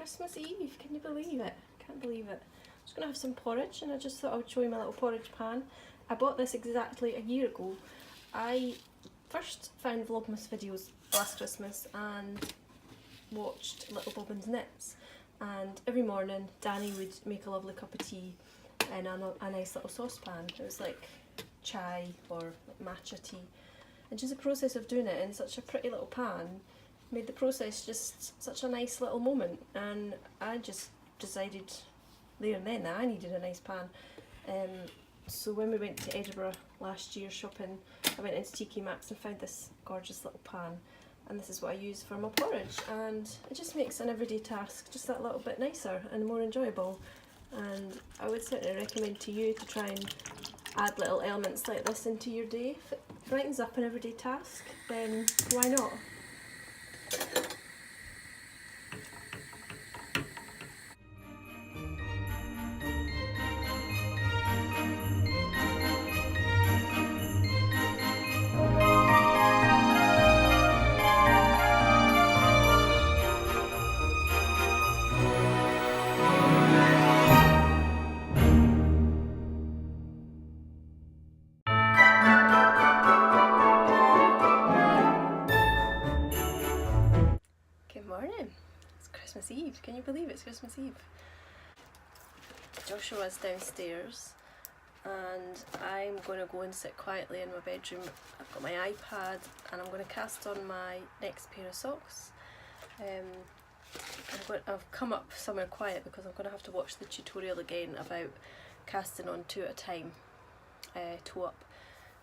Christmas Eve, can you believe it? Can't believe it. I'm just going to have some porridge, and I just thought I would show you my little porridge pan. I bought this exactly a year ago. I first found Vlogmas videos last Christmas and watched Little Bobbin's Knits, and every morning Danny would make a lovely cup of tea in a nice little saucepan. It was like chai or matcha tea, and just the process of doing it in such a pretty little pan made the process just such a nice little moment, and I just decided there and then that I needed a nice pan. So when we went to Edinburgh last year shopping, I went into TK Maxx and found this gorgeous little pan, and this is what I use for my porridge, and it just makes an everyday task just that little bit nicer and more enjoyable. And I would certainly recommend to you to try and add little elements like this into your day. If it brightens up an everyday task, then why not? Morning. It's Christmas Eve. Can you believe it's Christmas Eve? Joshua's downstairs and I'm going to go and sit quietly in my bedroom. I've got my iPad and I'm going to cast on my next pair of socks. I've come up somewhere quiet because I'm going to have to watch the tutorial again about casting on 2 at a time, toe up.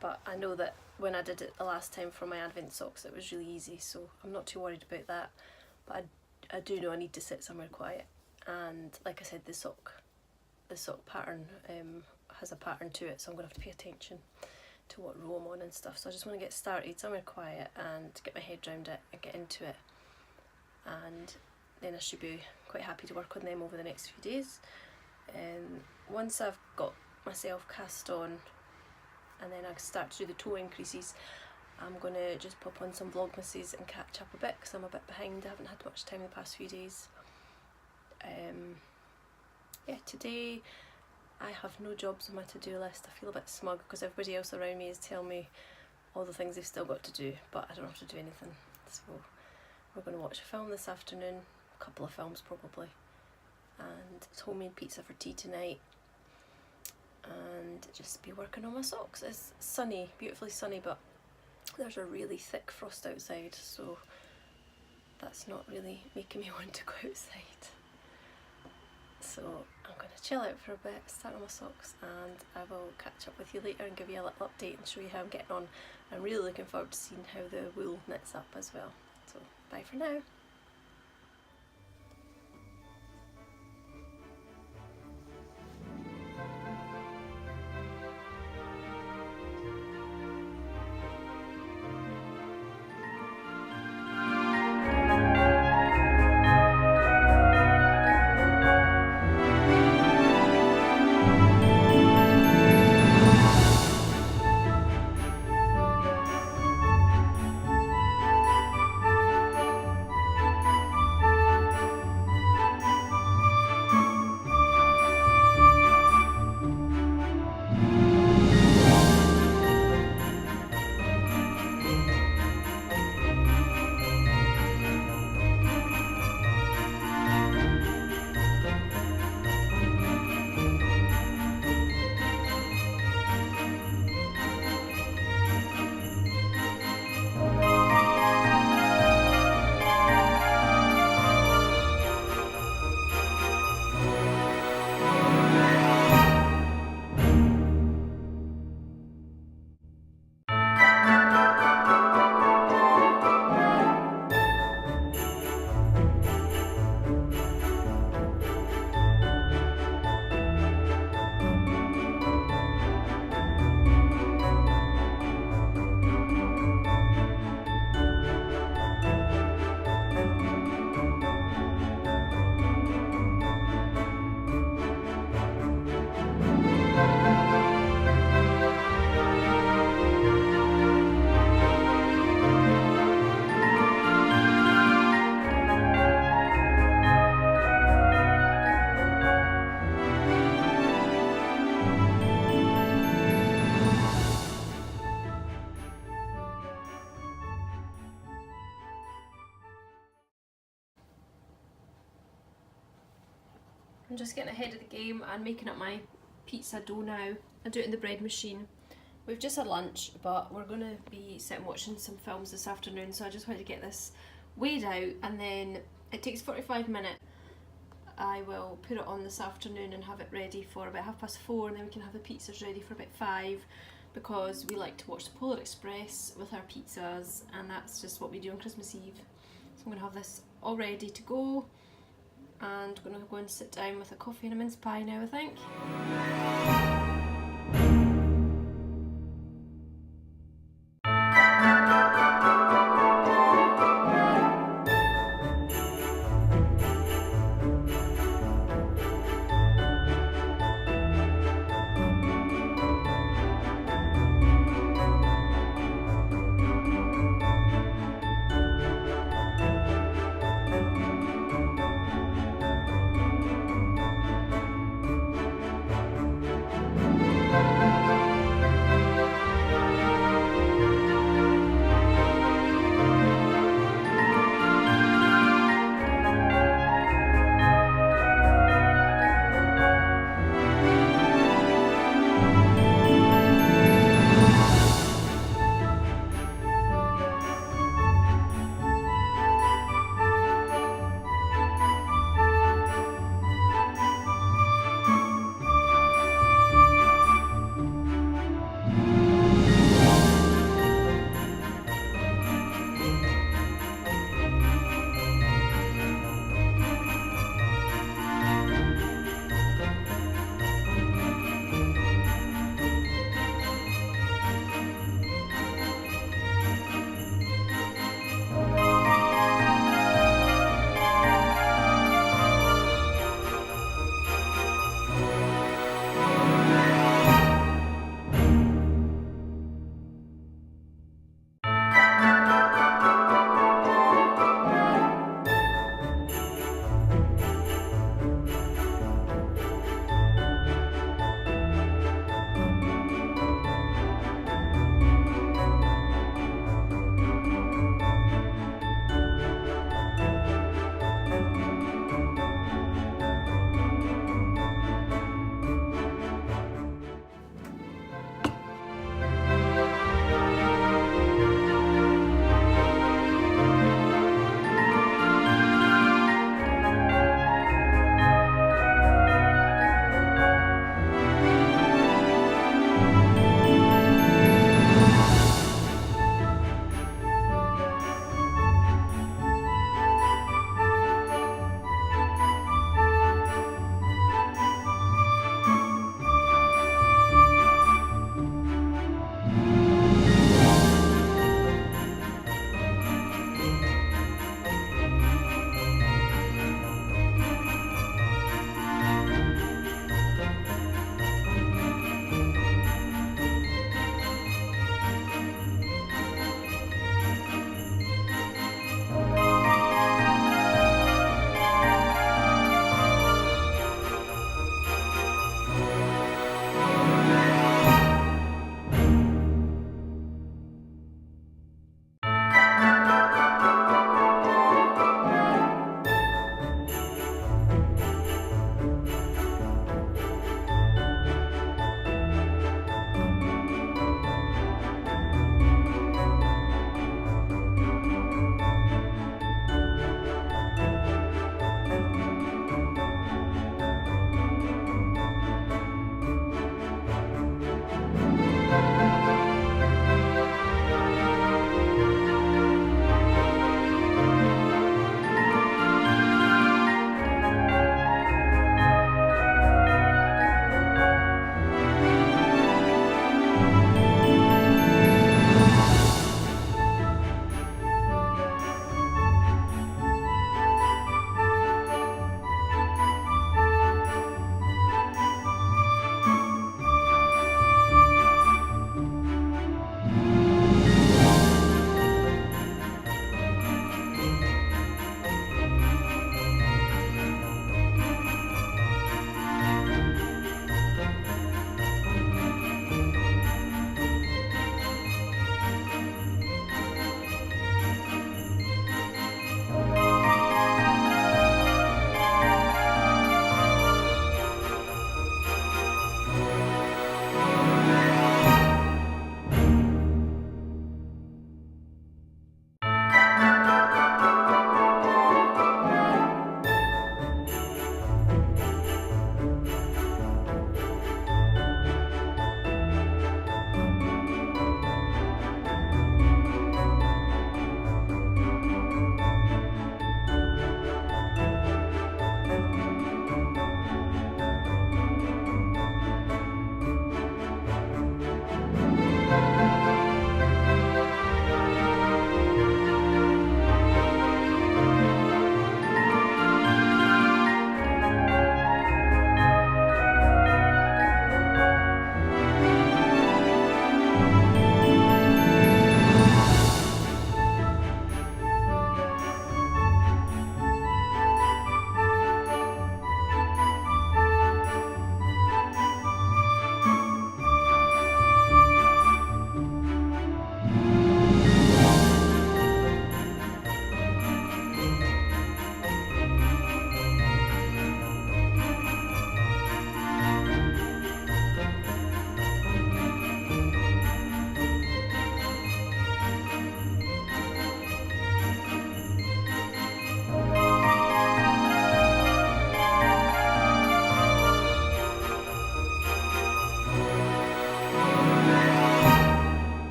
But I know that when I did it the last time for my Advent socks it was really easy, so I'm not too worried about that. But I do know I need to sit somewhere quiet, and like I said, the sock pattern has a pattern to it, so I'm going to have to pay attention to what row I'm on and stuff. So I just want to get started somewhere quiet and get my head around it and get into it, and then I should be quite happy to work on them over the next few days. Once I've got myself cast on and then I start to do the toe increases, I'm going to just pop on some Vlogmases and catch up a bit because I'm a bit behind. I haven't had much time the past few days. Yeah, today I have no jobs on my to-do list. I feel a bit smug because everybody else around me is telling me all the things they've still got to do, but I don't have to do anything. So we're going to watch a film this afternoon, a couple of films probably, and it's homemade pizza for tea tonight, and just be working on my socks. It's sunny, beautifully sunny, but there's a really thick frost outside, so that's not really making me want to go outside. So I'm going to chill out for a bit, start on my socks, and I will catch up with you later and give you a little update and show you how I'm getting on. I'm really looking forward to seeing how the wool knits up as well. So bye for now. just getting ahead of the game and making up my pizza dough now. I do it in the bread machine. We've just had lunch, but we're going to be sitting watching some films this afternoon, so I just wanted to get this weighed out, and then it takes 45 minutes. I will put it on this afternoon and have it ready for about 4:30, and then we can have the pizzas ready for about 5, because we like to watch the Polar Express with our pizzas, and that's just what we do on Christmas Eve. So I'm going to have this all ready to go, and I'm going to go and sit down with a coffee and a mince pie now, I think.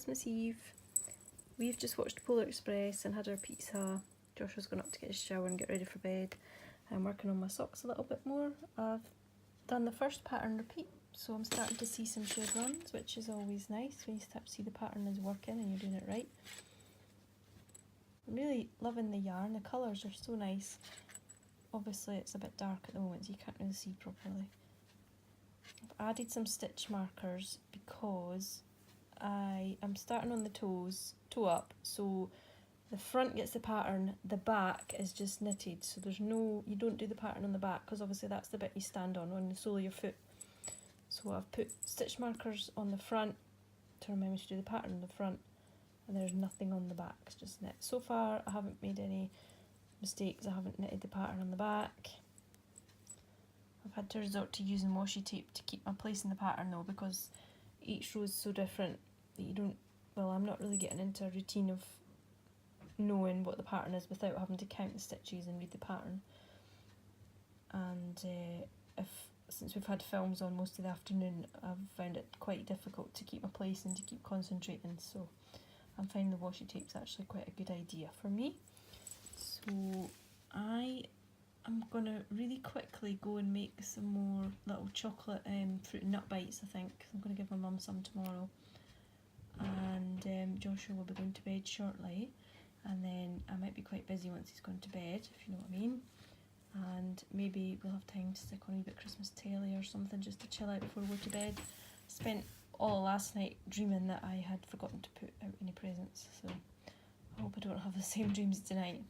Christmas Eve. We've just watched Polar Express and had our pizza. Joshua's gone up to get his shower and get ready for bed. I'm working on my socks a little bit more. I've done the first pattern repeat, so I'm starting to see some shared runs, which is always nice when you start to see the pattern is working and you're doing it right. I'm really loving the yarn. The colours are so nice. Obviously it's a bit dark at the moment, so you can't really see properly. I've added some stitch markers because I am starting on the toe up, so the front gets the pattern, the back is just knitted, so there's no, you don't do the pattern on the back because obviously that's the bit you stand on the sole of your foot. So I've put stitch markers on the front to remind me to do the pattern on the front, and there's nothing on the back, it's just knit. So far I haven't made any mistakes, I haven't knitted the pattern on the back. I've had to resort to using washi tape to keep my place in the pattern though, because each row is so different that you don't, well, I'm not really getting into a routine of knowing what the pattern is without having to count the stitches and read the pattern. And since we've had films on most of the afternoon, I've found it quite difficult to keep my place and to keep concentrating, so I'm finding the washi tape's actually quite a good idea for me. So I'm going to really quickly go and make some more little chocolate fruit and nut bites, I think. I'm going to give my mum some tomorrow. And Joshua will be going to bed shortly. And then I might be quite busy once he's gone to bed, if you know what I mean. And maybe we'll have time to stick on a wee bit Christmas telly or something just to chill out before we go to bed. Spent all last night dreaming that I had forgotten to put out any presents, so I hope I don't have the same dreams tonight.